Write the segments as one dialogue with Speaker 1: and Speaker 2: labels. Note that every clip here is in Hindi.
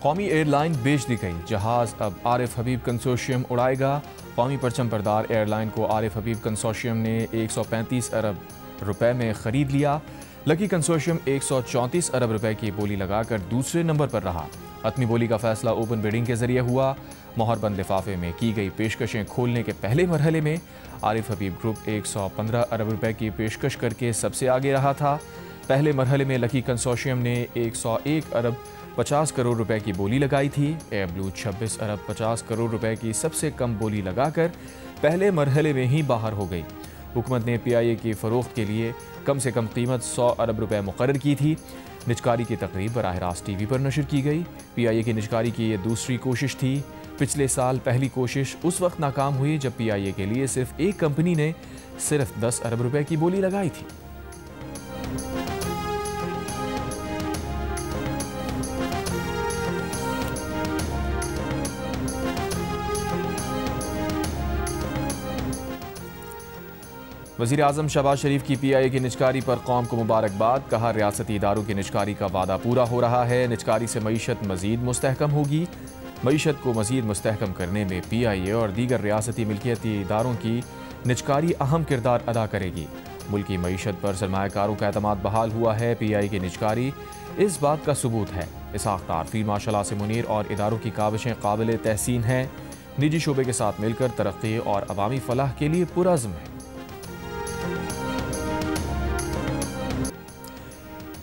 Speaker 1: कौमी एयरलाइन बेच दी गई। जहाज़ अब आरिफ हबीब कंसोर्शियम उड़ाएगा। कौमी परचम बरदार एयरलाइन को आरिफ हबीब कंसोर्शियम ने 135 अरब रुपए में ख़रीद लिया। लकी कंसोर्शियम 134 अरब रुपए की बोली लगाकर दूसरे नंबर पर रहा। हतमी बोली का फैसला ओपन बिडिंग के जरिए हुआ। मोहरबंद लिफाफे में की गई पेशकशें खोलने के पहले मरहले में आरिफ हबीब ग्रुप 115 अरब रुपए की पेशकश करके सबसे आगे रहा था। पहले मरहले में लकी कंसोर्शियम ने 101 अरब 50 करोड़ रुपए की बोली लगाई थी। एयर ब्लू 26 अरब 50 करोड़ रुपए की सबसे कम बोली लगाकर पहले मरहले में ही बाहर हो गई। हुकूमत ने PIA की फ़रोख्त के लिए कम से कम कीमत 100 अरब रुपए मुकर्रर की थी। निजकारी की तकरीब बराह रास्त TV पर नशर की गई। PIA की निजकारी की ये दूसरी कोशिश थी। पिछले साल पहली कोशिश उस वक्त नाकाम हुई जब PIA के लिए सिर्फ एक कंपनी ने सिर्फ 10 अरब रुपए की बोली लगाई थी। वज़ीर आज़म शहबाज शरीफ की PIA की निजकारी पर कौम को मुबारकबाद। कहा, रियासती इदारों की निजकारी का वादा पूरा हो रहा है। निजकारी से मईशत मज़ीद मुस्तहकम होगी। मईशत को मज़ीद मुस्तहकम करने में PIA और दीगर रियासती मिल्कियती इदारों की निजकारी अहम किरदार अदा करेगी। मुल्की मईशत पर सरमायाकारों का एतमाद बहाल हुआ है। PIA की निजकारी इस बात का सबूत है। इसहाक डार, फील्ड मार्शल आसिम मुनीर और इदारों की काविशें काबिल तहसीन हैं। निजी शोबे के साथ मिलकर तरक्की और अवामी फलाह के लिए पुरअज़्म है।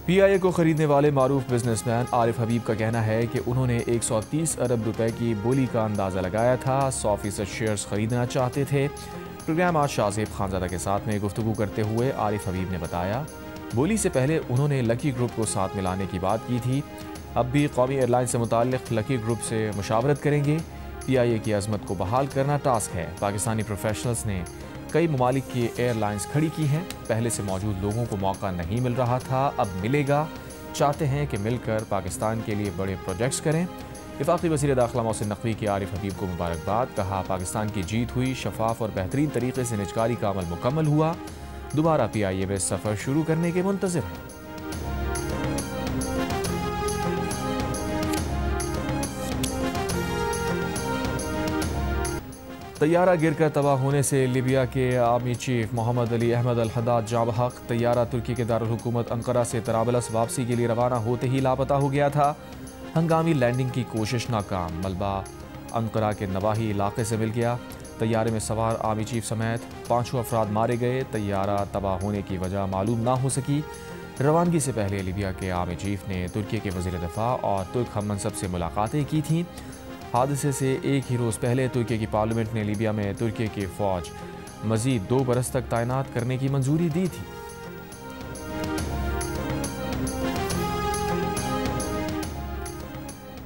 Speaker 1: PIA को खरीदने वाले मारूफ बिजनेसमैन आरिफ हबीब का कहना है कि उन्होंने 130 अरब रुपए की बोली का अंदाज़ा लगाया था। 100% शेयर्स खरीदना चाहते थे। प्रोग्राम आज शाहजेब खानजादा के साथ में गुफ्तगू करते हुए आरिफ हबीब ने बताया, बोली से पहले उन्होंने लकी ग्रुप को साथ मिलाने की बात की थी। अब भी कौमी एयरलाइन से मुताल्लिक़ लकी ग्रुप से मुशावरत करेंगे। PIA की अजमत को बहाल करना टास्क है। पाकिस्तानी प्रोफेशनल्स ने कई ममालिक की एयरलाइंस खड़ी की हैं। पहले से मौजूद लोगों को मौका नहीं मिल रहा था, अब मिलेगा। चाहते हैं कि मिलकर पाकिस्तान के लिए बड़े प्रोजेक्ट्स करें। वफाकी वज़ीर दाखिला मोहसिन नकवी की आरिफ हबीब को मुबारकबाद। कहा, पाकिस्तान की जीत हुई। शफाफ और बेहतरीन तरीके से निजकारी का अमल मुकम्मल हुआ। दोबारा PIA में सफ़र शुरू करने के मुंतज़िर हैं। तैयारा गिरकर तबाह होने से लीबिया के आर्मी चीफ मोहम्मद अली अहमद अल हद्दाद जाँ बहक। तैयारा तुर्की के दारुल हुकूमत अंकारा से तराबलस वापसी के लिए रवाना होते ही लापता हो गया था। हंगामी लैंडिंग की कोशिश नाकाम। मलबा अंकारा के नवाही इलाके से मिल गया। तैयारे में सवार आर्मी चीफ समेत 5 अफराद मारे गए। तैयारा तबाह होने की वजह मालूम ना हो सकी। रवानगी से पहले लीबिया के आर्मी चीफ ने तुर्की के वज़ीर दिफा और तुर्क हम मनसब से मुलाकातें की थीं। हादसे से एक ही रोज़ पहले तुर्की की पार्लियामेंट ने लीबिया में तुर्की की फ़ौज मज़ीद 2 बरस तक तैनात करने की मंजूरी दी थी।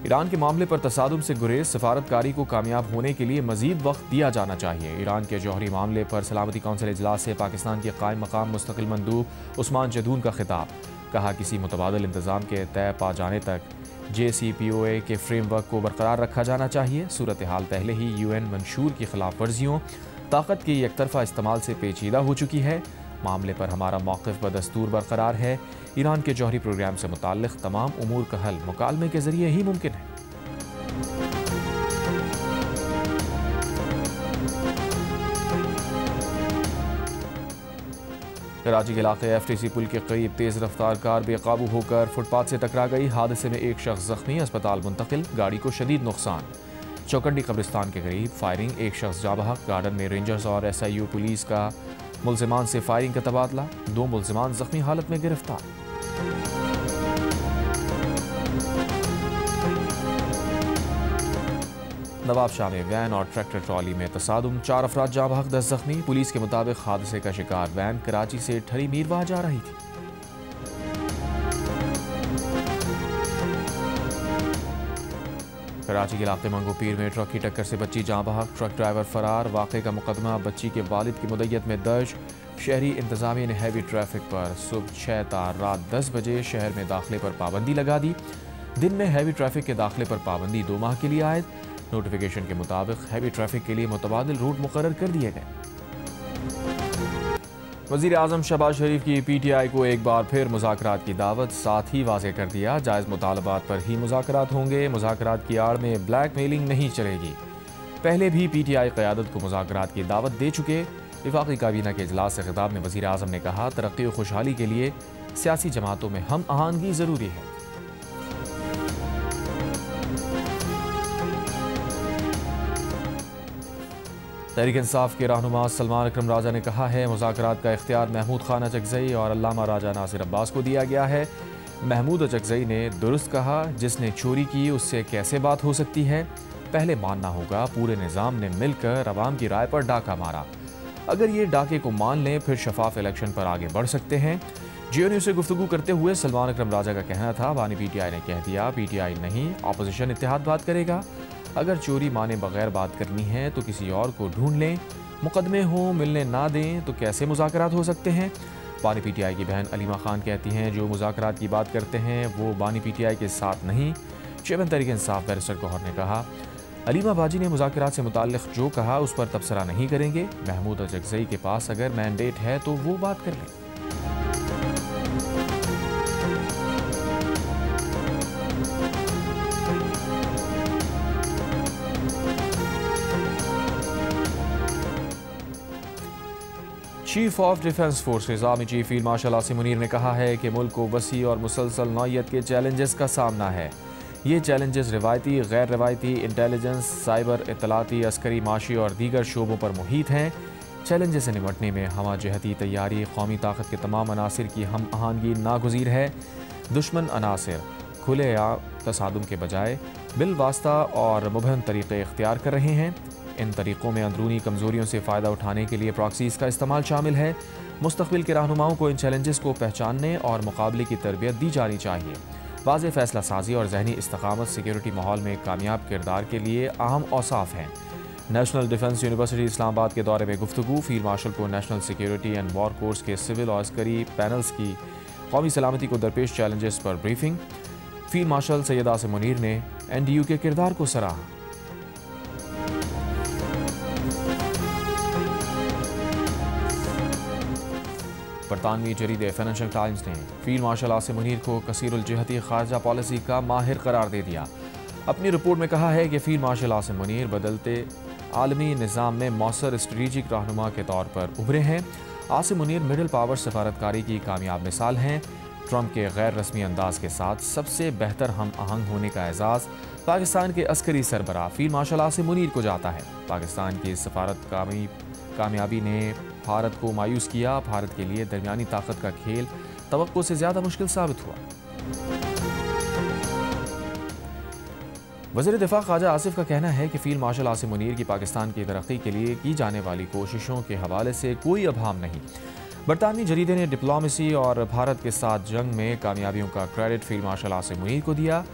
Speaker 1: ईरान के मामले पर तसादुम से गुरेज। सफारतकारी को कामयाब होने के लिए मज़ीद वक्त दिया जाना चाहिए। ईरान के जौहरी मामले पर सलामती कौंसिल इजलास से पाकिस्तान के कायम मकाम मुस्तकिल मंदूब उस्मान जदून का खिताब। कहा, किसी मुतबादिल इंतज़ाम के तय पा जाने तक JCPOA के फ्रेमवर्क को बरकरार रखा जाना चाहिए। सूरत हाल पहले ही UN मंशूर की खिलाफ वर्जियों, ताकत के एकतरफा इस्तेमाल से पेचीदा हो चुकी है। मामले पर हमारा मौक़िफ़ बदस्तूर बरकरार है। ईरान के जौहरी प्रोग्राम से मुताल्लिक़ तमाम उमूर का हल मुकालमे के ज़रिए ही मुमकिन है। कराची के इलाके FTC पुल के करीब तेज़ रफ्तार कार बेकाबू होकर फुटपाथ से टकरा गई। हादसे में एक शख्स जख्मी, अस्पताल मुंतकिल। गाड़ी को शदीद नुकसान। चौकंडी कब्रिस्तान के करीब फायरिंग, एक शख्स जाँ बहक। गार्डन में रेंजर्स और SIU पुलिस का मुल्जिमान से फायरिंग का तबादला। 2 मुल्जिमान जख्मी हालत में गिरफ्तार। नवाब शाह में वैन और ट्रैक्टर ट्रॉली में तसादुम, 4 अफराद जाँ बहक, 10 जख्मी। पुलिस के मुताबिक हादसे का शिकार वैन कराची से ठरी मीरवाह जा रही थी। कराची के इलाके मंगोपीर में ट्रक की टक्कर से बच्ची जाँ बहक, ट्रक ड्राइवर फरार। वाक़े का मुकदमा बच्ची के वालिद की मुद्दत में दर्ज। शहरी इंतजामिया ने हैवी ट्रैफिक पर सुबह 6 ता रात 10 बजे शहर में दाखिले पर पाबंदी लगा दी। दिन में हैवी ट्रैफिक के दाखिले पर पाबंदी 2 माह के लिए आयद। नोटिफिकेशन के मुताबिक हैवी ट्रैफिक के लिए मुतबादिल रूट मुकर्रर कर दिए गए। वज़ीर आज़म शहबाज शरीफ की PTI को एक बार फिर मुज़ाकरात की दावत, साथ ही वाज़ेह कर दिया जायज़ मुतालबात पर ही मुज़ाकरात होंगे। मुज़ाकरात की आड़ में ब्लैक मेलिंग नहीं चलेगी। पहले भी PTI क़यादत को मुज़ाकरात की दावत दे चुके। वफाकी काबीना के इजलास से खिताब में वज़ीर आज़म ने कहा, तरक्की और खुशहाली के लिए सियासी जमातों में हम आहंगी ज़रूरी है। तहरीक इंसाफ के रहनुमा सलमान अकरम राजा ने कहा है, मुज़ाकरात का इख्तियार महमूद खान अचकज़ई और अल्लामा राजा नासिर अब्बास को दिया गया है। महमूद अचकज़ई ने दुरुस्त कहा, जिसने चोरी की उससे कैसे बात हो सकती है। पहले मानना होगा पूरे निज़ाम ने मिलकर अवाम की राय पर डाका मारा। अगर ये डाके को मान लें फिर शफाफ इलेक्शन पर आगे बढ़ सकते हैं। GNU से गुफ्तगू करते हुए सलमान अकरम राजा का कहना था, बानी PTI ने कह दिया PTI नहीं, अपोजिशन इत्तेहाद बात करेगा। अगर चोरी माने बगैर बात करनी है तो किसी और को ढूंढ लें। मुकदमे हों मिलने ना दें तो कैसे मुज़ाकरात हो सकते हैं। बानी PTI की बहन अलीमा खान कहती हैं, जो मुज़ाकरात की बात करते हैं वो बानी PTI के साथ नहीं। चेयरमैन तहरीक इंसाफ बैरिस्टर गौहर ने कहा, अलीमा बाजी ने मुज़ाकरात से मुताल्लिक़ जो कहा उस पर तबसरा नहीं करेंगे। महमूद अचकज़ई के पास अगर मैंडेट है तो वो बात कर लें। Chief of defence forces army chief field marshal Asim Munir ने कहा है कि मुल्क को वसी और मुसलसल नौइयत के चैलेंजेस का सामना है। ये चैलेंजेस रिवायती, गैर रिवायती, इंटेलिजेंस, साइबर, इत्तलाती, अस्करी, माशी और दीगर शोबों पर मुहित हैं। चैलेंजेस से निपटने में हमा जहती तैयारी, कौमी ताकत के तमाम अनासिर की हम आहंगी नागुज़ीर है। दुश्मन अनासिर खुले या तसादुम के बजाय बिलवास्ता और मुबहम तरीक़े इख्तियार कर रहे हैं। इन तरीक़ों में अंदरूनी कमज़ोरियों से फ़ायदा उठाने के लिए प्रॉक्सीज़ का इस्तेमाल शामिल है। मुस्तक़बिल के रहनुमाओं को इन चैलेंजेस को पहचानने और मुकाबले की तरबियत दी जानी चाहिए। वाज़ेह फ़ैसला साजी और ज़हनी इस्तक़ामत सिक्योरिटी माहौल में कामयाब किरदार के लिए अहम औसाफ़ हैं। नेशनल डिफेंस यूनिवर्सिटी इस्लामाबाद के दौरे में गुफ्तगू, फील्ड मार्शल को national security and war course के सिविल और अस्करी पैनल्स की कौमी सलामती को दरपेश चैलेंजेस पर briefing. Field marshal Syed Asim Munir ने NDU के किरदार को सराहा। बरतानवी जरीदे फाइनेंशियल टाइम्स ने फील्ड मार्शल आसिम मुनीर को कसीरुल जिहती खारजा पॉलिसी का माहिर करार दे दिया। अपनी रिपोर्ट में कहा है कि फील्ड मार्शल आसिम मुनीर बदलते आलमी निज़ाम में मौसर स्ट्रेटेजिक रहनुमा के तौर पर उभरे हैं। आसिम मुनीर मिडल पावर सफारतकारी की कामयाब मिसाल हैं। ट्रंप के गैर रस्मी अंदाज के साथ सबसे बेहतर हम आहंग होने का एजाज़ पाकिस्तान के अस्करी सरबराह फील्ड मार्शल आसिम मुनीर को जाता है। पाकिस्तान की सफारत कामयाबी ने भारत को मायूस किया। भारत के लिए दरमियानी ताकत का खेल तवक्को से ज़्यादा मुश्किल साबित हुआ। वज़ीर दिफा ख्वाजा आसिफ का कहना है कि फील्ड मार्शल आसिम मुनीर की पाकिस्तान की तरक्की के लिए की जाने वाली कोशिशों के हवाले से कोई अभाम नहीं। बरतानवी जरीदे ने डिप्लोमेसी और भारत के साथ जंग में कामयाबियों का credit field marshal Asim Munir को दिया।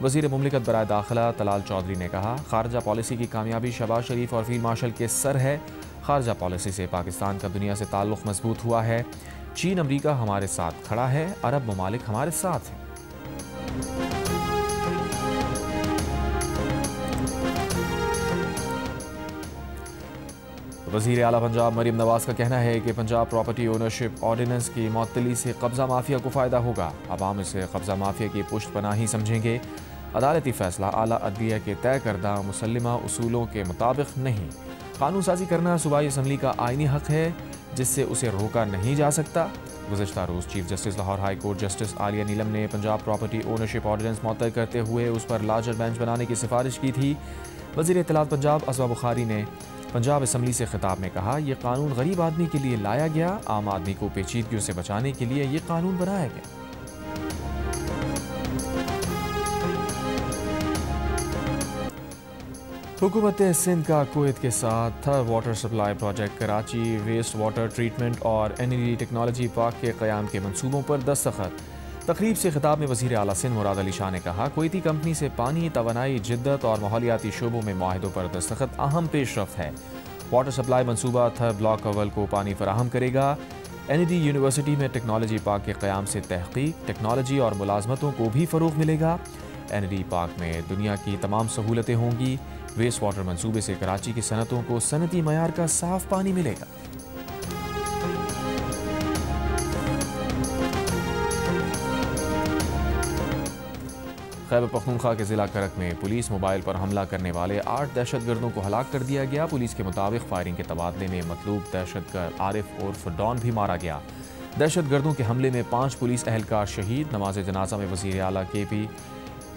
Speaker 1: वज़ीर मुमलिकत बराए दाखिला तलाल चौधरी ने कहा, खारजा पॉलिसी की कामयाबी शहबाज शरीफ और फील्ड मार्शल के सर है। खारजा पॉलिसी से पाकिस्तान का दुनिया से ताल्लुक़ मजबूत हुआ है। चीन अमरीका हमारे साथ खड़ा है, अरब ममालिक हमारे साथ हैं। वज़ीर आला पंजाब मरीम नवाज का कहना है कि पंजाब प्रॉपर्टी ओनरशिप ऑर्डिनेंस की मअतली से कब्ज़ा माफिया को फ़ायदा होगा। अवाम इसे कब्ज़ा माफिया की पुष्ट पनाही समझेंगे। अदालती फ़ैसला आला अदलिया के तय करदा मुसल्लिमा उसूलों के मुताबिक नहीं। कानून साजी करना सूबाई असम्बली का आइनी हक़ है, जिससे उसे रोका नहीं जा सकता। गुज़श्ता रोज़ chief justice Lahore high court justice Aliya Neelam ने पंजाब प्रॉपर्टी ओनरशिप ऑर्डिनेंस मुअत्तल करते हुए उस पर लार्जर बेंच बनाने की सिफारिश की थी। वज़ीर इत्तलात पंजाब असवा बुखारी ने पंजाब असम्बली से खिताब में कहा, यह कानून गरीब आदमी के लिए लाया गया, आम आदमी को पेचीदगियों से बचाने के लिए यह कानून बनाया गया। हुकूमत सिंध का कुवैत के साथ third water supply project Karachi waste water treatment और NED टेक्नोलॉजी पार्क के क़याम के मंसूबों पर दस्तखत। तकरीब से खिताब में वज़ीर आला सिंध मुराद अली शाह ने कहा, कुवैती कंपनी से पानी, तवानाई, जिद्दत और माहौलियाती शोबों में मुआहिदों पर दस्तखत अहम पेशरफ्त है। वाटर सप्लाई मंसूबा थर्ड ब्लॉक अव्वल को पानी फराहम करेगा। NED यूनिवर्सिटी में टेक्नोलॉजी पार्क के क़याम से तहक़ीक़, टेक्नोलॉजी और मुलाजमतों को भी फ़रोग़ मिलेगा। NED पार्क में दुनिया की तमाम सहूलतें होंगी। वेस्ट वाटर मंसूबे से कराची की सनतों को सनती मयार का साफ पानी मिलेगा। खैबर पख्तूनख्वा के ज़िला करक में पुलिस मोबाइल पर हमला करने वाले 8 दहशतगर्दों को हलाक कर दिया गया। पुलिस के मुताबिक फायरिंग के तबादले में मतलूब दहशतगर्द आरिफ उर्फ डॉन भी मारा गया। दहशतगर्दों के हमले में 5 पुलिस एहलकार शहीद। नमाज जनाजा में वज़ीर आला KP,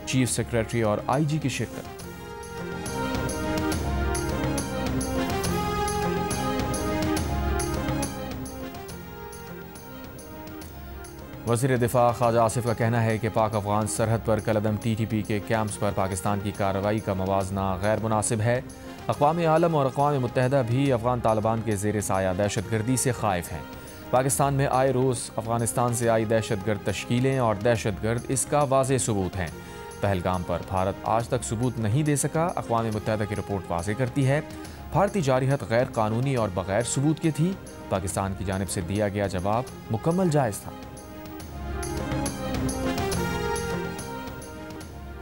Speaker 1: चीफ सेक्रेटरी और IG की शिरकत। वज़ीर दिफा ख्वाजा आसिफ का कहना है कि पाक अफगान सरहद पर कलअदम TTP के कैंप्स पर पाकिस्तान की कार्रवाई का मवाजना गैर मुनासिब है। अक़वाम आलम और अक़वाम मुत्तहिदा भी अफगान तालिबान के ज़ेर साया दहशतगर्दी से ख़ाइफ हैं। पाकिस्तान में आए रोज़ अफगानिस्तान से आई दहशतगर्द तश्कीलें और दहशतगर्द इसका वाज़ेह सबूत हैं। पहलगाम पर भारत आज तक सबूत नहीं दे सका। अक़वाम मुत्तहिदा की रिपोर्ट वाज़ेह करती है भारतीय जारिहत गैर कानूनी और बग़ैर सबूत की थी। पाकिस्तान की जानिब से दिया गया जवाब मुकम्मल जायज़ था।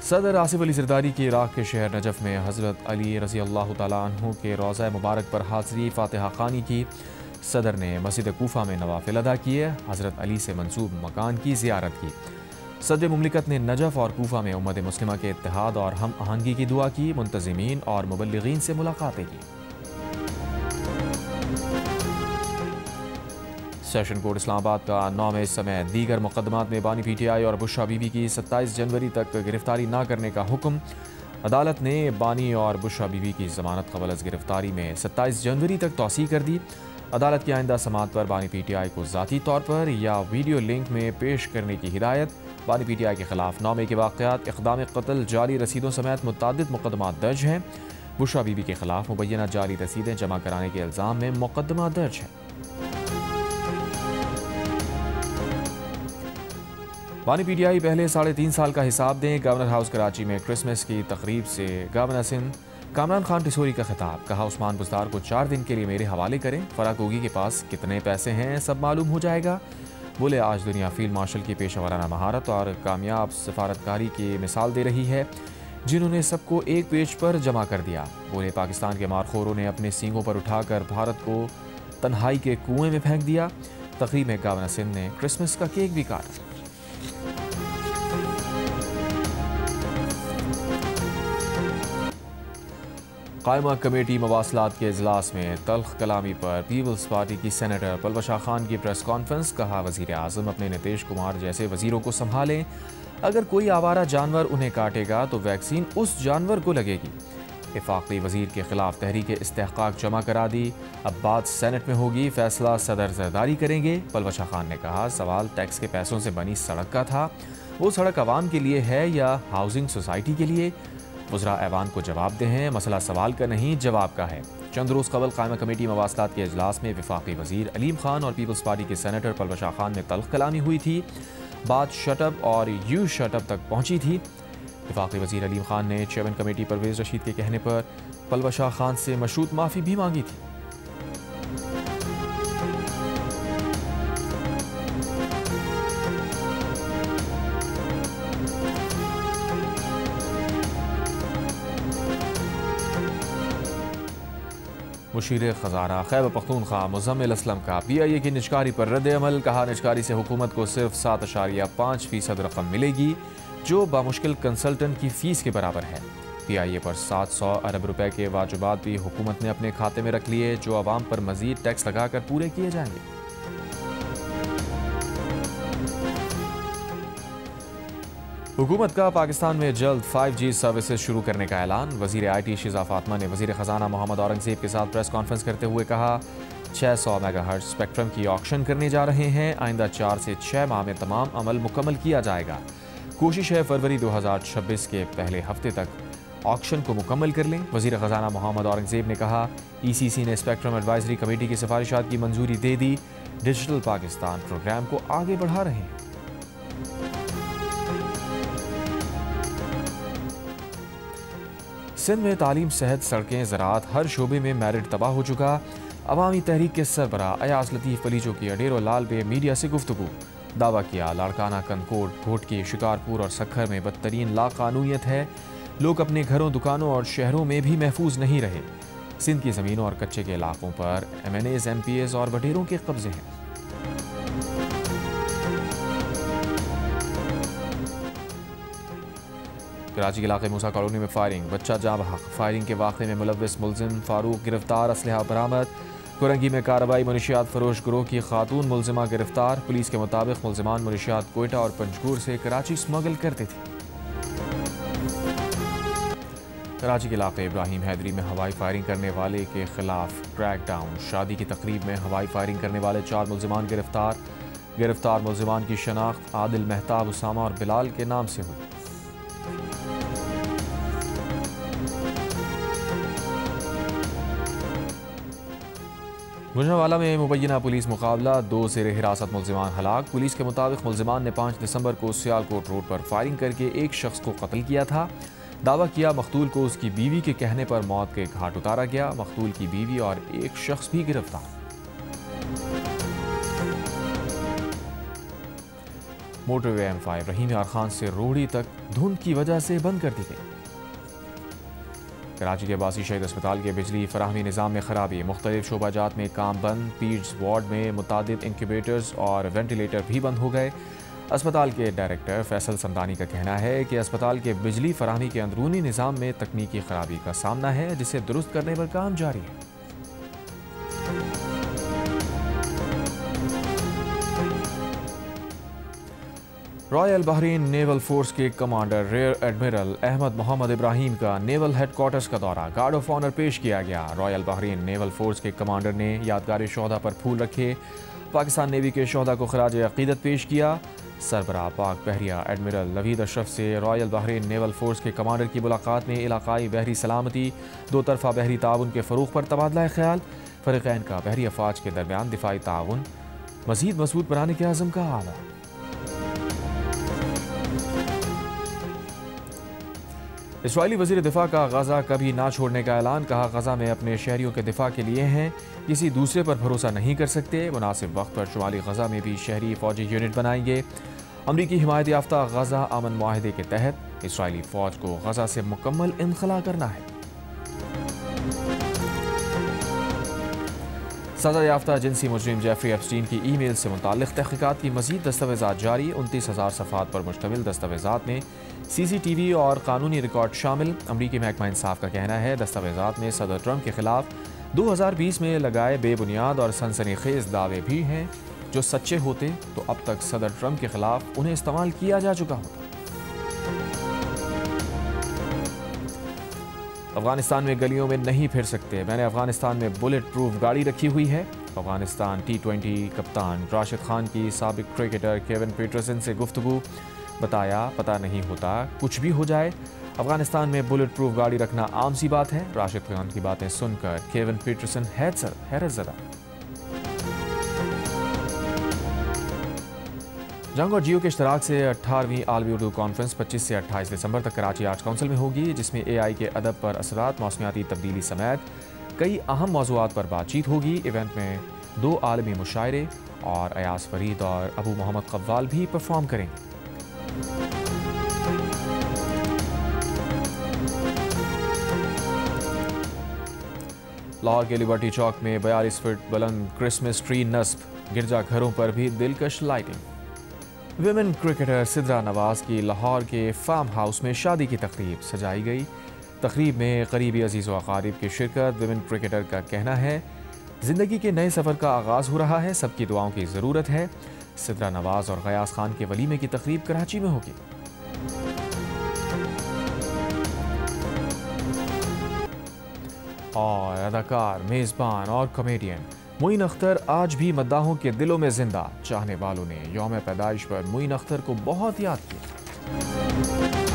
Speaker 1: सदर आसिफ अली ज़रदारी की इराक़ के शहर नजफ़ में हज़रत अली रज़ी अल्लाह तआला अन्हु के रोज़ा मुबारक पर हाज़री फ़ातिहा ख़ानी की। सदर ने मस्जिद कूफ़ा में नवाफ़िल अदा किए। हज़रत अली से मंसूब मकान की ज़ियारत की। सदर मुमलिकत ने नजफ़ और कूफ़ा में उम्मत मुस्लिमा के इत्तेहाद और हम आहंगी की दुआ की। मुंतज़िमीन और मुबल्लिगीन से मुलाकातें की। सेशन कोर्ट इस्लामाबाद का 9 मई समेत दीगर मुकदमात में बानी PTI और बुशरा बीबी की 27 जनवरी तक गिरफ्तारी न करने का हुक्म। अदालत ने बानी और बुशरा बीबी की ज़मानत क़बल अज़ गिरफ्तारी में 27 जनवरी तक तौसी कर दी। अदालत की आइंदा समाअत पर बानी PTI को ज़ाती तौर पर या वीडियो लिंक में पेश करने की हिदायत। बानी PTI के ख़िलाफ़ 9 मई के वाक़यात, इक़दाम क़त्ल, जाली रसीदों समेत मुतअद्दिद मुकदमात दर्ज हैं। बुशरा बीबी के ख़िलाफ़ मुबैना जाली रसीदें जमा कराने के इल्ज़ाम में मुकदमा दर्ज है। बानी PTI पहले 3.5 साल का हिसाब दें। गवर्नर हाउस कराची में क्रिसमस की तकरीब से गवर्नर सिंध कामरान खान टिसोरी का खिताब। कहा उस्मान बुज़दार को 4 दिन के लिए मेरे हवाले करें। फ़राक होगी के पास कितने पैसे हैं सब मालूम हो जाएगा। बोले आज दुनिया फील्ड मार्शल की पेशा वराना महारत और कामयाब सफारतकारी की मिसाल दे रही है, जिन्होंने सबको एक पेज पर जमा कर दिया। बोले पाकिस्तान के मारखोरों ने अपने सींगों पर उठाकर भारत को तन्हाई के कुएं में फेंक दिया। तकरीब में गवर्नर सिंध ने क्रिसमस का केक भी काटा। कायमा कमेटी मवासलात के इजलास में तल्ख कलामी पर पीपल्स पार्टी की सेनेटर पलवशा खान की प्रेस कॉन्फ्रेंस। कहा वज़ीर आज़म अपने नीतीश कुमार जैसे वज़ीरों को संभालें। अगर कोई आवारा जानवर उन्हें काटेगा तो वैक्सीन उस जानवर को लगेगी। वफाकी वज़ीर के खिलाफ तहरीक इस्तेहक़ाक़ जमा करा दी। अब बात सेनेट में होगी, फैसला सदर ज़रदारी करेंगे। पलवशा खान ने कहा सवाल टैक्स के पैसों से बनी सड़क का था, वो सड़क आवाम के लिए है या हाउसिंग सोसाइटी के लिए। वज़रा ऐवान को जवाब दे हैं, मसला सवाल का नहीं जवाब का है। चंद रोज़ कबल कायमा कमेटी मवासलात के इजलास में वफाकी वज़ीर अलीम खान और पीपल्स पार्टी के सेनेटर पलवशा खान में तल्ख कलामी हुई थी। बात शटअप और यू शटअप तक पहुंची थी। वफाकी वज़ीर अलीम खान ने चेयरमैन कमेटी परवेज़ रशीद के कहने पर पलवशा खान से मशरूत माफ़ी भी मांगी थी। मुशीर खजाना खैबर पख्तूनख्वा मुज़म्मिल असलम का PIA की निजकारी पर रद्द अमल। कहा निजकारी से हुकूमत को सिर्फ 7.5% रकम मिलेगी, जो बामुश्किल कंसल्टेंट की फ़ीस के बराबर है। PIA पर 700 अरब रुपए के वाजिबात भी हुकूमत ने अपने खाते में रख लिए, जो आवाम पर मज़ीद टैक्स लगाकर पूरे किए जाएंगे। हुकूमत का पाकिस्तान में जल्द 5G सर्विसेज शुरू करने का ऐलान। वज़ीर IT शिज़ा फातिमा ने वज़ीर ख़जाना मोहम्मद औरंगज़ेब के साथ प्रेस कॉन्फ्रेंस करते हुए कहा 600 मेगाहर्ट्ज़ स्पेक्ट्रम की ऑक्शन करने जा रहे हैं। आइंदा 4 से 6 माह में तमाम अमल मुकम्मल किया जाएगा। कोशिश है फरवरी 2026 के पहले हफ्ते तक ऑक्शन को मुकम्मल कर लें। वज़ीर ख़जाना मोहम्मद औरंगज़ेब ने कहा ECC ने स्पेक्ट्रम एडवाइजरी कमेटी की सिफारिशात की मंजूरी दे दी। डिजिटल पाकिस्तान प्रोग्राम को आगे बढ़ा रहे हैं। सिंध में तालीम, सेहत, सड़कें, ज़राअत हर शोबे में मेरिट तबाह हो चुका। अवामी तहरीक के सरबरा अयाज लतीफ़ पलीचो की अडेरो लाल पे मीडिया से गुफ्तगू। दावा किया लाड़काना, कनकोट, घोटकी, शिकारपुर और सखर में बदतरीन लाकानूनियत है। लोग अपने घरों, दुकानों और शहरों में भी महफूज नहीं रहे। सिंध की ज़मीनों और कच्चे के इलाकों पर MNAs, MPAs और वडेरों के कब्जे हैं। कराची के इलाके मूसा कॉलोनी में फायरिंग, बच्चा जाँ बहक। फायरिंग के वाक़े में मुलव्विस मुलजिम फारूक गिरफ्तार, असलहा बरामद। कुरंगी में कार्रवाई, मुनशियात फरोश गिरोह की खातून मुलजिमा गिरफ्तार। पुलिस के मुताबिक मुलजिमान मुनशियात कोयटा और पंजगूर से कराची स्मगल करते थे। कराची के इलाके इब्राहिम हैदरी में हवाई फायरिंग करने वाले के खिलाफ क्रैकडाउन। शादी की तकरीब में हवाई फायरिंग करने वाले 4 मुलजिमान गिरफ्तार मुलजिमान की शनाख्त आदिल, मेहताब, उसामा और बिलाल के नाम से हुई। गुजरांवाला में मुबैना पुलिस मुकाबला, 2 ज़ेर हिरासत मुलजिमान हलाक। पुलिस के मुताबिक मुलजिमान ने 5 दिसंबर को सियालकोट रोड पर फायरिंग करके एक शख्स को कत्ल किया था। दावा किया मकतूल को उसकी बीवी के कहने पर मौत के घाट उतारा गया। मकतूल की बीवी और एक शख्स भी गिरफ्तार। मोटरवे M5 रहीम यार खान से रोहड़ी तक धुंध की वजह से बंद कर दी गई। कराची के अब्बासी शहीद अस्पताल के बिजली फराहमी निज़ाम में खराबी, मुख्तलिफ शोबाजात में काम बंद। पीड्स वार्ड में मुतादिद इंक्यूबेटर्स और वेंटिलेटर भी बंद हो गए। अस्पताल के डायरेक्टर फैसल समदानी का कहना है कि अस्पताल के बिजली फराहमी के अंदरूनी निज़ाम में तकनीकी खराबी का सामना है, जिसे दुरुस्त करने पर काम जारी है। रॉयल बहरीन नेवल फोर्स के commander rear admiral Ahmed Mohammed Ibrahim का नेवल हेडक्वार्टर्स का दौरा, गार्ड ऑफ ऑनर पेश किया गया। रॉयल बहरीन नेवल फोर्स के कमांडर ने यादगार शोहदा पर फूल रखे, पाकिस्तान नेवी के शोहदा को खराज अकीदत पेश किया। सरबराह पाक बहरिया एडमिरल नवीद अशरफ से रॉयल बहरीन नेवल फोर्स के कमांडर की मुलाकात में इलाकाई बहरी सलामती, 2 तरफा बहरी ताउन के फ़रोग़ पर तबादला ख्याल। फ़रीक़ैन का बहरी अफ़वाज के दरमियान दिफ़ाई ताउन मज़ीद मज़बूत बनाने के आज़म का आला। इस्राईली वज़ीर दिफ़ा का गज़ा कभी ना छोड़ने का ऐलान, कहा गज़ा में अपने शहरियों के दिफ़ा के लिए हैं, किसी दूसरे पर भरोसा नहीं कर सकते। मुनासिब वक्त पर शुमाली गज़ा में भी शहरी फ़ौजी यूनिट बनाएंगे। अमरीकी हिमायत याफ्ता गज़ा अमन मुआहदे के तहत इस्राईली फ़ौज को गज़ा से मुकम्मल इनखला करना है। सज़ा याफ्ता जिनसी मुजरिम जेफरी एप्स्टीन की ईमेल से मुताल्लिक़ तहक़ीक़ात की मज़ीद दस्तावेज़ात जारी। 29,000 सफ़हात पर मुश्तमिल दस्तावेज़ात में CCTV और कानूनी रिकॉर्ड शामिल। अमरीकी महकमा इंसाफ का कहना है दस्तावेज़ात में सदर ट्रंप के खिलाफ 2020 में लगाए बेबुनियाद और सनसनीखेज़ दावे भी हैं, जो सच्चे होते तो अब तक सदर ट्रंप के खिलाफ उन्हें इस्तेमाल किया जा चुका होता। अफगानिस्तान में गलियों में नहीं फिर सकते, मैंने अफगानिस्तान में बुलेट प्रूफ गाड़ी रखी हुई है। अफगानिस्तान T20 कप्तान राशिद खान की साबिक क्रिकेटर केविन पीटरसन से गुफ्तगू, बताया पता नहीं होता कुछ भी हो जाए, अफगानिस्तान में बुलेट प्रूफ गाड़ी रखना आम सी बात है। राशिद खान की बातें सुनकर केविन पीटरसन हैरत ज़दा। जंग और जियो के इश्तराक से 18वीं आलमी उर्दू कॉन्फ्रेंस 25 से 28 दिसंबर तक कराची आर्ट्स काउंसिल में होगी, जिसमें AI के अदब पर असरात, मौसमियाती तब्दीली समेत कई अहम मौज़ूआत पर बातचीत होगी। इवेंट में 2 आलमी मुशायरे और अयास फरीद और अबू मोहम्मद कव्वाल भी परफॉर्म करेंगे। लाहौर के लिबर्टी चौक में 42 फीट बुलंद क्रिसमस ट्री नस्ब, गिरजाघरों पर भी दिलकश lighting. Women cricketer Sidra Nawaz की लाहौर के फार्म हाउस में शादी की तकरीब सजाई गई। तकरीब में करीबी अजीज़ व अकारिब की शिरकत। विमेन क्रिकेटर का कहना है ज़िंदगी के नए सफ़र का आगाज़ हो रहा है, सबकी दुआओं की ज़रूरत है। सिद्रा नवाज और गयास खान के वलीमे की तकरीब कराची में होगी। और अदाकार, मेज़बान और कॉमेडियन मोइन अख्तर आज भी मद्दाहों के दिलों में जिंदा। चाहने वालों ने यौम पैदाइश पर मोइन अख्तर को बहुत याद किया।